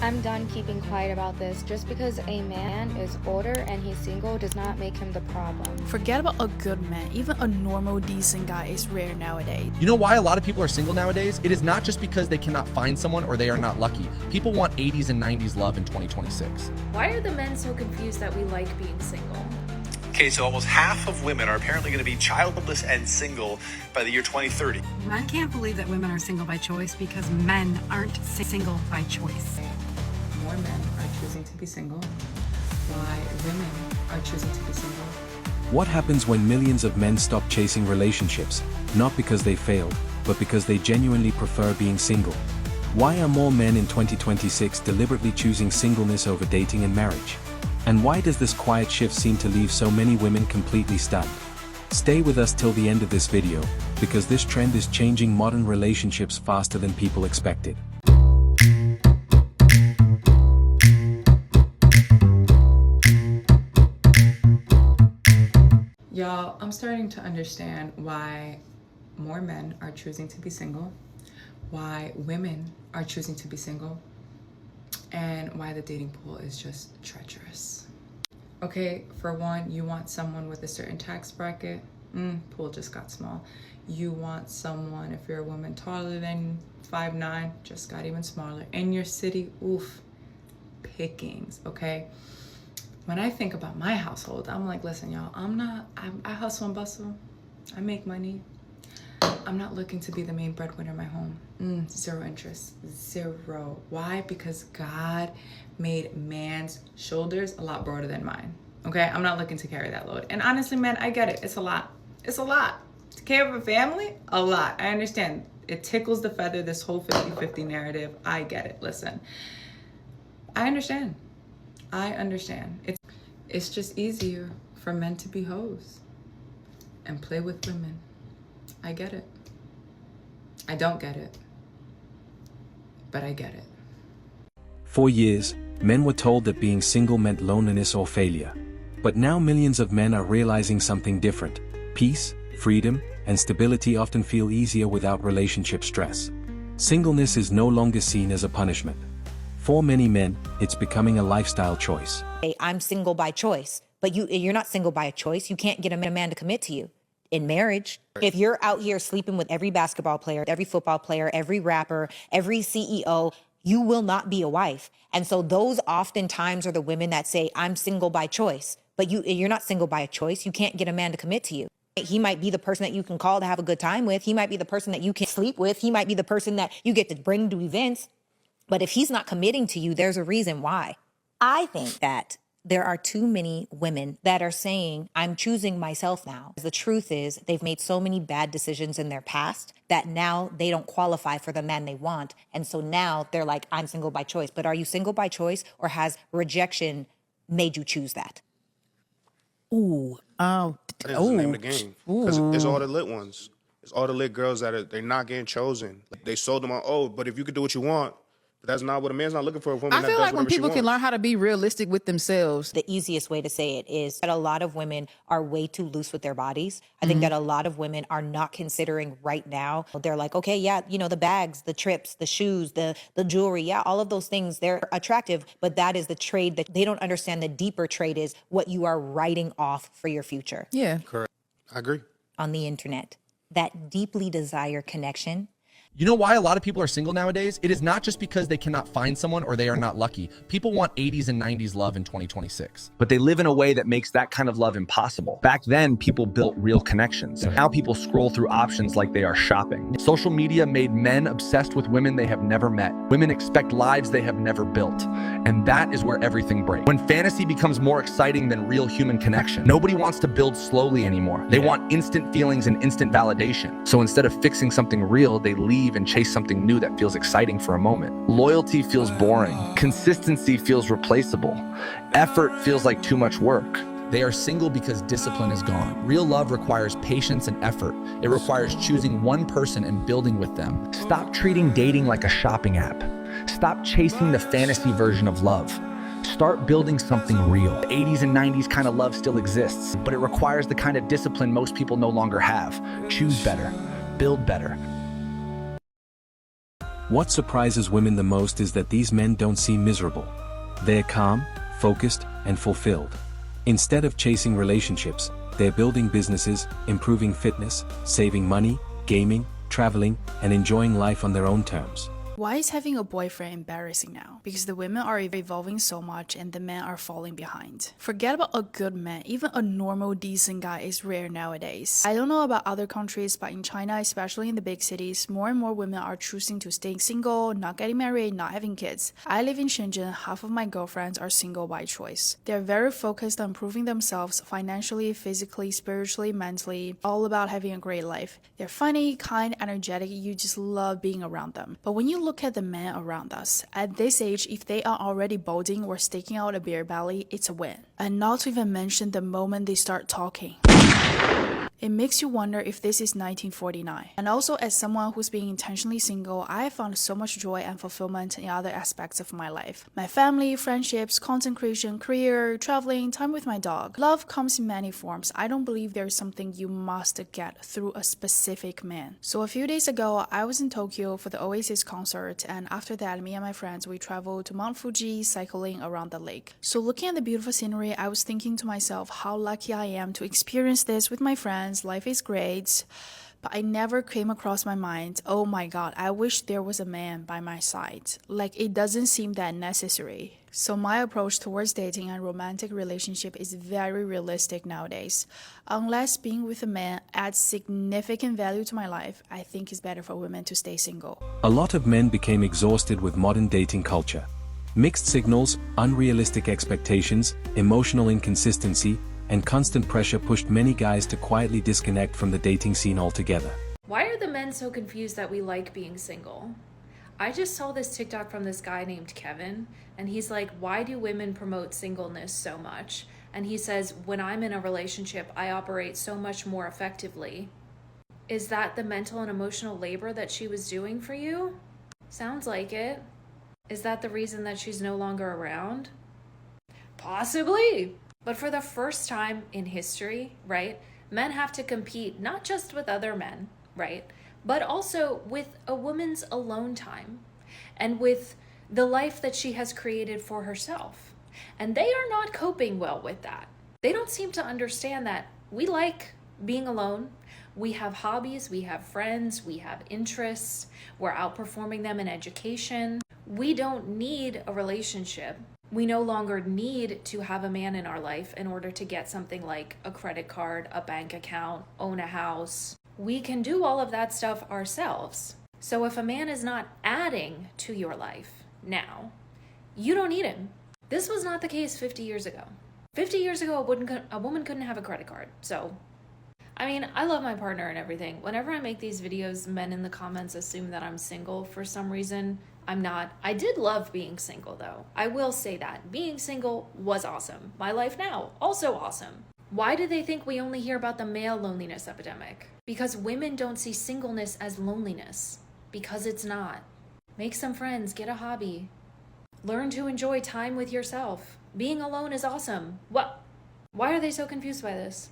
I'm done keeping quiet about this. Just because a man is older and he's single does not make him the problem. Forget about a good man. Even a normal, decent guy is rare nowadays. You know why a lot of people are single nowadays? It is not just because they cannot find someone or they are not lucky. People want 80s and 90s love in 2026. Why are the men so confused that we like being single? Okay, so almost half of women are apparently going to be childless and single by the year 2030. I can't believe that women are single by choice because men aren't single by choice. More men are choosing to be single. Why women are choosing to be single. What happens when millions of men stop chasing relationships, not because they failed, but because they genuinely prefer being single? Why are more men in 2026 deliberately choosing singleness over dating and marriage? And why does this quiet shift seem to leave so many women completely stunned? Stay with us till the end of this video, because this trend is changing modern relationships faster than people expected. Y'all, I'm starting to understand why more men are choosing to be single, why women are choosing to be single, and why the dating pool is just treacherous. Okay, for one, you want someone with a certain tax bracket, pool just got small. You want someone, if you're a woman taller than 5'9", just got even smaller. In your city, oof, pickings, okay? When I think about my household, I'm like, listen, y'all, I hustle and bustle. I make money. I'm not looking to be the main breadwinner in my home. Zero interest, zero. Why? Because God made man's shoulders a lot broader than mine, okay? I'm not looking to carry that load. And honestly, man, I get it. It's a lot. It's a lot. To care for a family, a lot. I understand. It tickles the feather, this whole 50-50 narrative. I get it. Listen, I understand. I understand. It's just easier for men to be hoes and play with women. I get it. I don't get it, but I get it. For years, men were told that being single meant loneliness or failure. But now millions of men are realizing something different. Peace, freedom, and stability often feel easier without relationship stress. Singleness is no longer seen as a punishment. For many men, it's becoming a lifestyle choice. Hey, I'm single by choice, but you're not single by a choice. You can't get a man to commit to you. In marriage, if you're out here sleeping with every basketball player, every football player, every rapper, every CEO, you will not be a wife. And so those oftentimes are the women that say, I'm single by choice, but you're not single by a choice. You can't get a man to commit to you. He might be the person that you can call to have a good time with. He might be the person that you can sleep with. He might be the person that you get to bring to events. But if he's not committing to you, there's a reason why. I think that there are too many women that are saying, I'm choosing myself now. The truth is they've made so many bad decisions in their past that now they don't qualify for the man they want. And so now they're like, I'm single by choice. But are you single by choice, or has rejection made you choose that? That's the name of the game. Because it's all the lit ones. It's all the lit girls that they're not getting chosen. They sold them on, but if you could do what you want, but that's not what a man's not looking for. A woman I feel like when people can learn how to be realistic with themselves. The easiest way to say it is that a lot of women are way too loose with their bodies. I think that a lot of women are not considering right now. They're like, okay, yeah, the bags, the trips, the shoes, the jewelry, yeah, all of those things, they're attractive, but that is the trade that they don't understand. The deeper trade is what you are writing off for your future. Yeah. Correct. I agree. On the internet, that deeply desired connection. You know why a lot of people are single nowadays? It is not just because they cannot find someone or they are not lucky. People want 80s and 90s love in 2026. But they live in a way that makes that kind of love impossible. Back then, people built real connections. Now people scroll through options like they are shopping. Social media made men obsessed with women they have never met. Women expect lives they have never built. And that is where everything breaks. When fantasy becomes more exciting than real human connection, nobody wants to build slowly anymore. They want instant feelings and instant validation. So instead of fixing something real, they leave and chase something new that feels exciting for a moment. Loyalty feels boring. Consistency feels replaceable. Effort feels like too much work. They are single because discipline is gone. Real love requires patience and effort. It requires choosing one person and building with them. Stop treating dating like a shopping app. Stop chasing the fantasy version of love. Start building something real. The 80s and 90s kind of love still exists, but it requires the kind of discipline most people no longer have. Choose better. Build better. What surprises women the most is that these men don't seem miserable. They're calm, focused, and fulfilled. Instead of chasing relationships, they're building businesses, improving fitness, saving money, gaming, traveling, and enjoying life on their own terms. Why is having a boyfriend embarrassing now? Because the women are evolving so much and the men are falling behind. Forget about a good man, even a normal decent guy is rare nowadays. I don't know about other countries, but in China, especially in the big cities, more and more women are choosing to stay single, not getting married, not having kids. I live in Shenzhen, half of my girlfriends are single by choice. They're very focused on improving themselves financially, physically, spiritually, mentally, all about having a great life. They're funny, kind, energetic, you just love being around them. But when you look at the men around us, at this age, if they are already balding or sticking out a beer belly, it's a win. And not to even mention the moment they start talking. It makes you wonder if this is 1949. And also, as someone who's being intentionally single, I have found so much joy and fulfillment in other aspects of my life. My family, friendships, content creation, career, traveling, time with my dog. Love comes in many forms. I don't believe there's something you must get through a specific man. So a few days ago, I was in Tokyo for the Oasis concert, and after that, me and my friends, we traveled to Mount Fuji, cycling around the lake. So looking at the beautiful scenery, I was thinking to myself how lucky I am to experience this with my friends. Life is great, but I never came across my mind, oh my god, I wish there was a man by my side. Like, it doesn't seem that necessary. So my approach towards dating and romantic relationship is very realistic nowadays. Unless being with a man adds significant value to my life, I think it's better for women to stay single. A lot of men became exhausted with modern dating culture. Mixed signals, unrealistic expectations, emotional inconsistency, and constant pressure pushed many guys to quietly disconnect from the dating scene altogether. Why are the men so confused that we like being single? I just saw this TikTok from this guy named Kevin, and he's like, why do women promote singleness so much? And he says, when I'm in a relationship, I operate so much more effectively. Is that the mental and emotional labor that she was doing for you? Sounds like it. Is that the reason that she's no longer around? Possibly. But for the first time in history, right, men have to compete not just with other men, right, but also with a woman's alone time and with the life that she has created for herself. And they are not coping well with that. They don't seem to understand that we like being alone. We have hobbies, we have friends, we have interests. We're outperforming them in education. We don't need a relationship. We no longer need to have a man in our life in order to get something like a credit card, a bank account, own a house. We can do all of that stuff ourselves. So if a man is not adding to your life now, you don't need him. This was not the case 50 years ago. 50 years ago, a woman couldn't have a credit card. So, I mean, I love my partner and everything. Whenever I make these videos, men in the comments assume that I'm single for some reason. I'm not. I did love being single though. I will say that. Being single was awesome. My life now, also awesome. Why do they think we only hear about the male loneliness epidemic? Because women don't see singleness as loneliness. Because it's not. Make some friends, get a hobby. Learn to enjoy time with yourself. Being alone is awesome. What? Why are they so confused by this?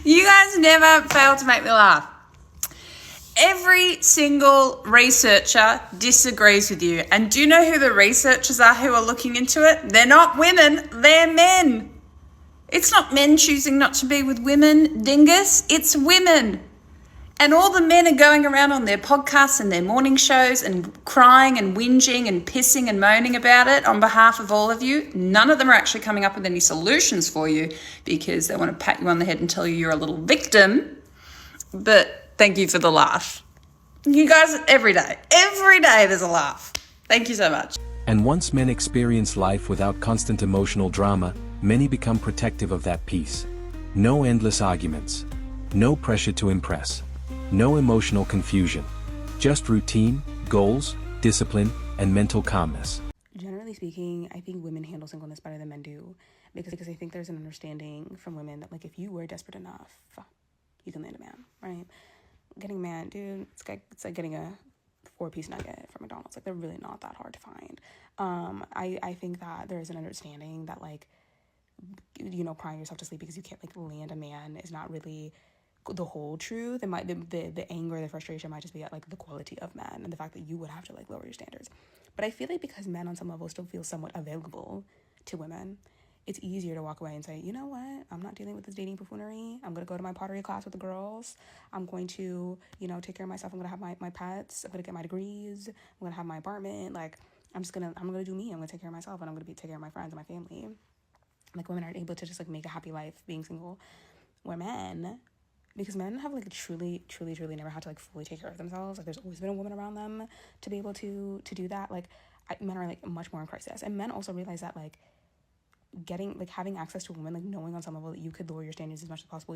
You guys never fail to make me laugh. Every single researcher disagrees with you. And do you know who the researchers are who are looking into it? They're not women, they're men. It's not men choosing not to be with women, dingus. It's women. And all the men are going around on their podcasts and their morning shows and crying and whinging and pissing and moaning about it on behalf of all of you. None of them are actually coming up with any solutions for you because they want to pat you on the head and tell you you're a little victim. But thank you for the laugh. You guys, every day there's a laugh. Thank you so much. And once men experience life without constant emotional drama, many become protective of that peace. No endless arguments. No pressure to impress. No emotional confusion. Just routine, goals, discipline, and mental calmness. Generally speaking, I think women handle singleness better than men do because I think there's an understanding from women that, like, if you were desperate enough, you can land a man, right? Getting a man, dude, it's like getting a 4-piece nugget from McDonald's. Like, they're really not that hard to find. I think that there's an understanding that, like, you know, crying yourself to sleep because you can't, like, land a man is not really the whole truth. It might the anger, the frustration might just be at like the quality of men and the fact that you would have to like lower your standards. But I feel like because men on some level still feel somewhat available to women, it's easier to walk away and say, you know what, I'm not dealing with this dating buffoonery. I'm going to go to my pottery class with the girls. I'm going to, you know, take care of myself. I'm going to have my pets. I'm going to get my degrees. I'm going to have my apartment. Like, I'm going to do me. I'm going to take care of myself, and I'm going to take care of my friends and my family. Like, women aren't able to just like make a happy life being single. Where men, because men have like truly never had to like fully take care of themselves. Like, there's always been a woman around them to be able to do that. Like, men are like much more in crisis. And men also realize that like having access to a woman, like knowing on some level that you could lower your standards as much as possible,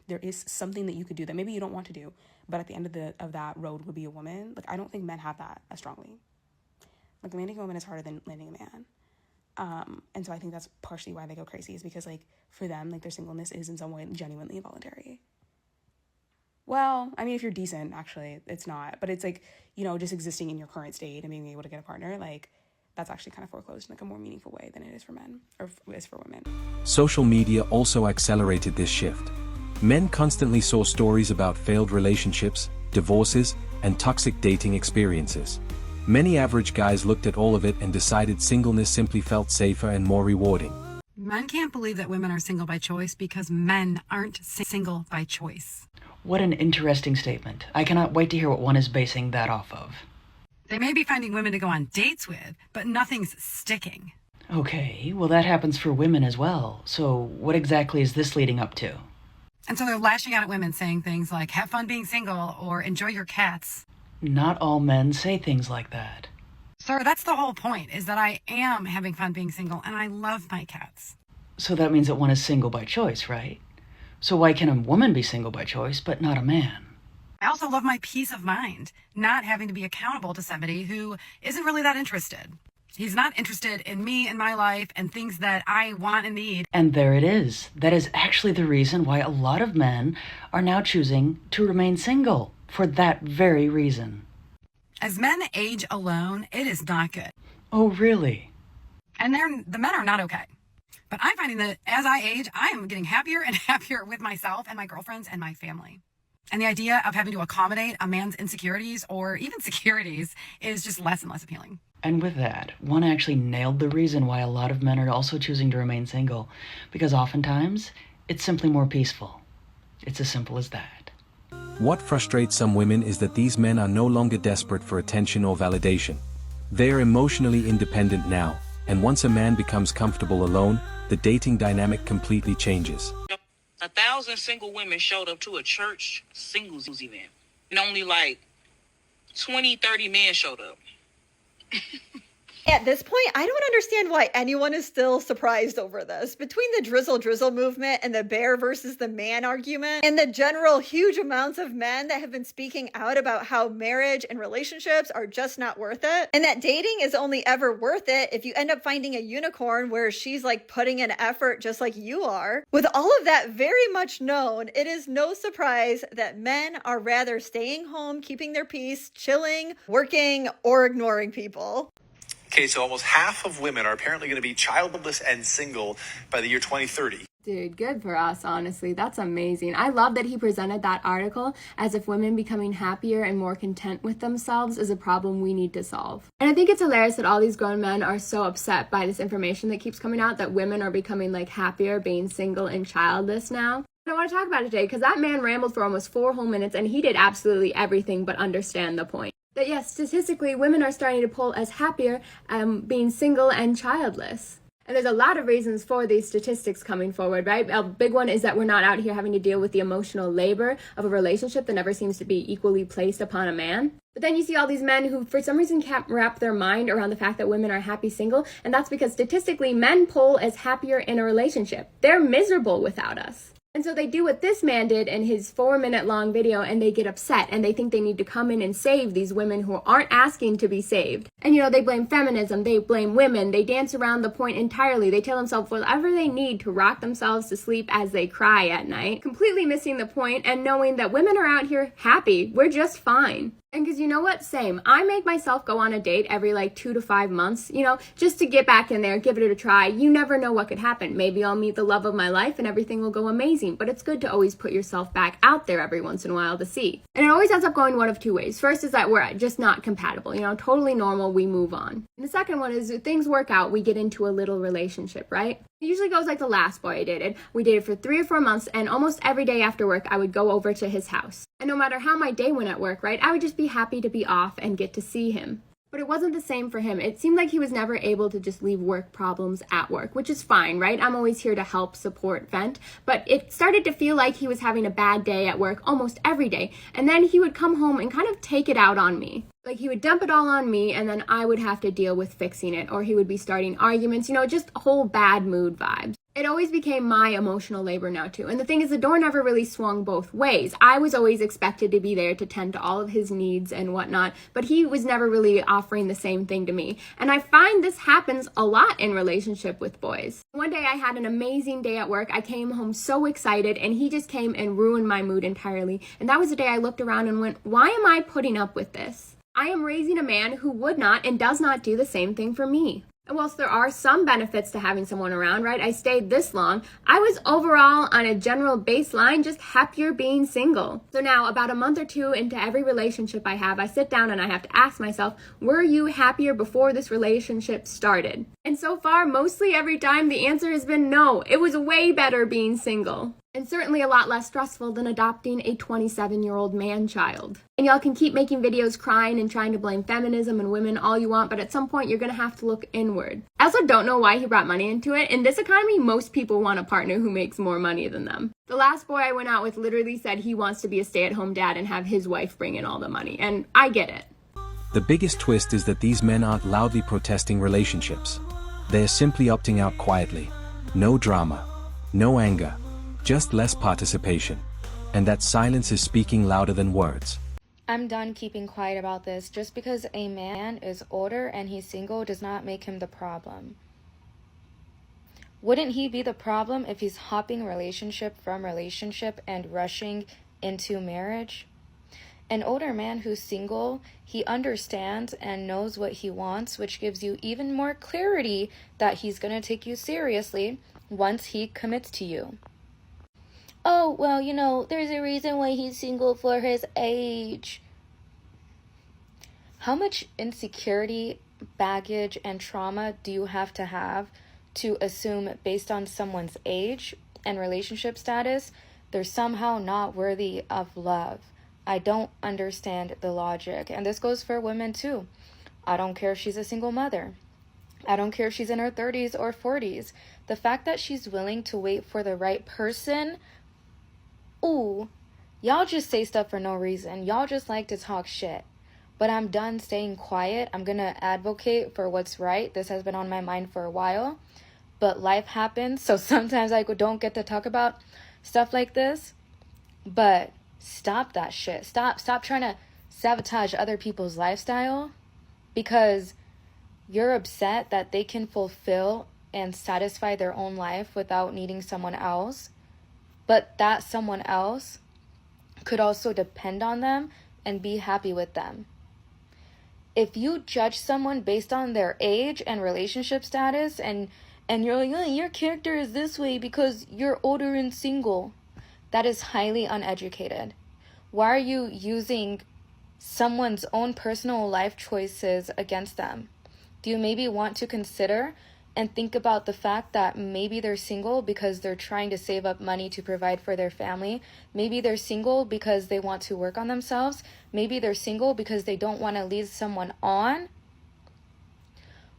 there is something that you could do that maybe you don't want to do, but at the end of that road would be a woman. Like, I don't think men have that as strongly. Like, landing a woman is harder than landing a man. And so I think that's partially why they go crazy, is because like for them, like their singleness is in some way genuinely involuntary. Well, I mean, if you're decent, actually it's not, but it's like, you know, just existing in your current state and being able to get a partner, like that's actually kind of foreclosed in like a more meaningful way than it is for men, or is for women. Social media also accelerated this shift. Men constantly saw stories about failed relationships, divorces, and toxic dating experiences. Many average guys looked at all of it and decided singleness simply felt safer and more rewarding. Men can't believe that women are single by choice because men aren't single by choice. What an interesting statement. I cannot wait to hear what one is basing that off of. They may be finding women to go on dates with, but nothing's sticking. Okay, well that happens for women as well. So what exactly is this leading up to? And so they're lashing out at women saying things like, have fun being single, or enjoy your cats. Not all men say things like that. Sir, that's the whole point, is that I am having fun being single, and I love my cats. So that means that one is single by choice, right? So why can a woman be single by choice, but not a man? I also love my peace of mind, not having to be accountable to somebody who isn't really that interested. He's not interested in me and my life and things that I want and need. And there it is. That is actually the reason why a lot of men are now choosing to remain single, for that very reason. As men age alone, it is not good. Oh, really? And the men are not okay. But I'm finding that as I age, I am getting happier and happier with myself and my girlfriends and my family. And the idea of having to accommodate a man's insecurities or even securities is just less and less appealing. And with that, one actually nailed the reason why a lot of men are also choosing to remain single, because oftentimes it's simply more peaceful. It's as simple as that. What frustrates some women is that these men are no longer desperate for attention or validation. They are emotionally independent now, and once a man becomes comfortable alone, the dating dynamic completely changes. 1,000 single women showed up to a church singles event, and only like 20-30 men showed up. At this point, I don't understand why anyone is still surprised over this. Between the drizzle movement and the bear versus the man argument, and the general huge amounts of men that have been speaking out about how marriage and relationships are just not worth it, and that dating is only ever worth it if you end up finding a unicorn where she's like putting in effort just like you are. With all of that very much known, it is no surprise that men are rather staying home, keeping their peace, chilling, working, or ignoring people. Okay, so almost half of women are apparently going to be childless and single by the year 2030. Dude, good for us, honestly. That's amazing. I love that he presented that article as if women becoming happier and more content with themselves is a problem we need to solve. And I think it's hilarious that all these grown men are so upset by this information that keeps coming out, that women are becoming like happier being single and childless now. I want to talk about it today because that man rambled for almost 4 whole minutes and he did absolutely everything but understand the point. That yes, statistically, women are starting to poll as happier being single and childless. And there's a lot of reasons for these statistics coming forward, right? A big one is that we're not out here having to deal with the emotional labor of a relationship that never seems to be equally placed upon a man. But then you see all these men who, for some reason, can't wrap their mind around the fact that women are happy single. And that's because statistically, men poll as happier in a relationship. They're miserable without us. And so they do what this man did in his 4-minute long video, and they get upset and they think they need to come in and save these women who aren't asking to be saved. And you know, they blame feminism, they blame women, they dance around the point entirely. They tell themselves whatever they need to rock themselves to sleep as they cry at night, completely missing the point and knowing that women are out here happy. We're just fine. And because you know what? Same. I make myself go on a date every like 2 to 5 months, just to get back in there, give it a try. You never know what could happen. Maybe I'll meet the love of my life and everything will go amazing. But it's good to always put yourself back out there every once in a while to see. And it always ends up going one of two ways. First is that we're just not compatible, totally normal, we move on. And the second one is if things work out, we get into a little relationship, right? It usually goes like the last boy I dated. We dated for 3 or 4 months, and almost every day after work, I would go over to his house. And no matter how my day went at work, right, I would just be happy to be off and get to see him. But it wasn't the same for him. It seemed like he was never able to just leave work problems at work, which is fine, right? I'm always here to help, support, vent. But it started to feel like he was having a bad day at work almost every day. And then he would come home and kind of take it out on me. Like he would dump it all on me and then I would have to deal with fixing it, or he would be starting arguments, just whole bad mood vibes. It always became my emotional labor now too. And the thing is, the door never really swung both ways. I was always expected to be there to tend to all of his needs and whatnot, but he was never really offering the same thing to me. And I find this happens a lot in relationship with boys. One day I had an amazing day at work. I came home so excited and he just came and ruined my mood entirely. And that was the day I looked around and went, why am I putting up with this? I am raising a man who would not and does not do the same thing for me. And whilst there are some benefits to having someone around, right, I stayed this long, I was overall on a general baseline just happier being single. So now about a month or two into every relationship I have, I sit down and I have to ask myself, were you happier before this relationship started? And so far, mostly every time the answer has been no. It was way better being single. And certainly a lot less stressful than adopting a 27-year-old man-child. And y'all can keep making videos crying and trying to blame feminism and women all you want, but at some point you're gonna have to look inward. I also don't know why he brought money into it. In this economy, most people want a partner who makes more money than them. The last boy I went out with literally said he wants to be a stay-at-home dad and have his wife bring in all the money, and I get it. The biggest twist is that these men aren't loudly protesting relationships. They're simply opting out quietly. No drama, no anger, just less participation. And that silence is speaking louder than words. I'm done keeping quiet about this. Just because a man is older and he's single does not make him the problem. Wouldn't he be the problem if he's hopping relationship from relationship and rushing into marriage? An older man who's single, he understands and knows what he wants, which gives you even more clarity that he's going to take you seriously once he commits to you. Oh, well, there's a reason why he's single for his age. How much insecurity, baggage, and trauma do you have to assume based on someone's age and relationship status, they're somehow not worthy of love? I don't understand the logic. And this goes for women too. I don't care if she's a single mother. I don't care if she's in her 30s or 40s. The fact that she's willing to wait for the right person, ooh, y'all just say stuff for no reason. Y'all just like to talk shit. But I'm done staying quiet. I'm going to advocate for what's right. This has been on my mind for a while. But life happens, so sometimes I don't get to talk about stuff like this. But stop that shit. Stop trying to sabotage other people's lifestyle because you're upset that they can fulfill and satisfy their own life without needing someone else. But that someone else could also depend on them and be happy with them. If you judge someone based on their age and relationship status and you're like, oh, your character is this way because you're older and single, that is highly uneducated. Why are you using someone's own personal life choices against them? Do you maybe want to consider and think about the fact that maybe they're single because they're trying to save up money to provide for their family? Maybe they're single because they want to work on themselves. Maybe they're single because they don't want to lead someone on.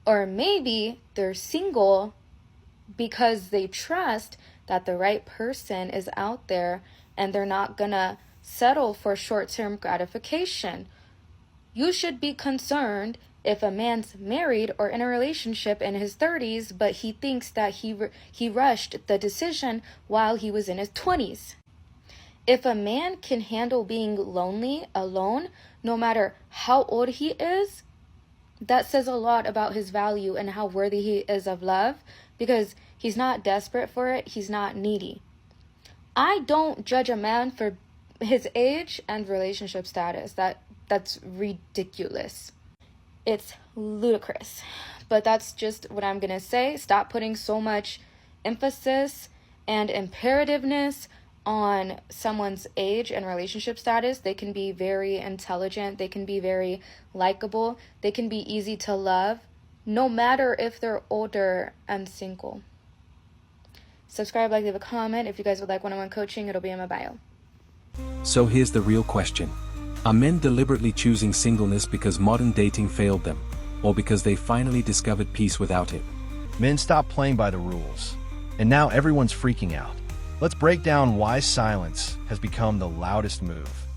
Or maybe they're single because they trust that the right person is out there and they're not gonna settle for short-term gratification. You should be concerned if a man's married or in a relationship in his 30s, but he thinks that he rushed the decision while he was in his 20s. If a man can handle being lonely, alone, no matter how old he is, that says a lot about his value and how worthy he is of love, because he's not desperate for it, he's not needy. I don't judge a man for his age and relationship status. That's ridiculous. It's ludicrous. But that's just what I'm gonna say. Stop putting so much emphasis and imperativeness on someone's age and relationship status. They can be very intelligent, they can be very likable, they can be easy to love, no matter if they're older and single. Subscribe, like, leave a comment. If you guys would like one-on-one coaching, it'll be in my bio. So here's the real question. Are men deliberately choosing singleness because modern dating failed them, or because they finally discovered peace without it? Men stopped playing by the rules, and now everyone's freaking out. Let's break down why silence has become the loudest move.